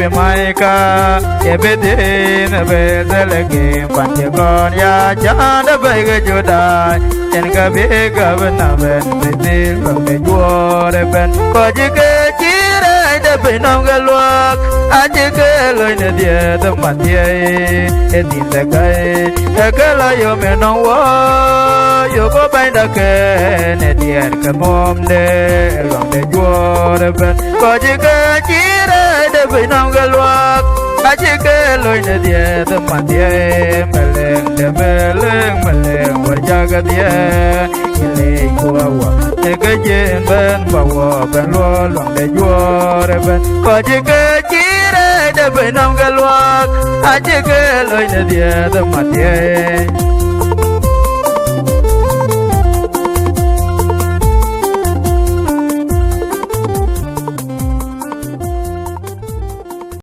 về mai ca về bên đi về sẽ là game quan trọng con ya cha đã về cái chỗ đại trên cái biết cái bên nào bên đi bằng cái chùa để bên có chỉ cái chỉ đây để bên ông cái luộc anh chỉ cái lời này dia tâm mặt dia em tin là cái lời yêu mình nông quá yêu có bay đã cái này dia cái mồm để lòng để chùa để bên có chỉ cái chỉ đây để bên ông cái luộc anh chỉ cái lời này dia tâm mặt dia meleng và jaga dia ile kuwa cái chuyện bên vào bên lo lòng để chùa để bên có chỉ cái chỉ để bên ông cái luộc anh chỉ cái lời này dia tâm mặt dia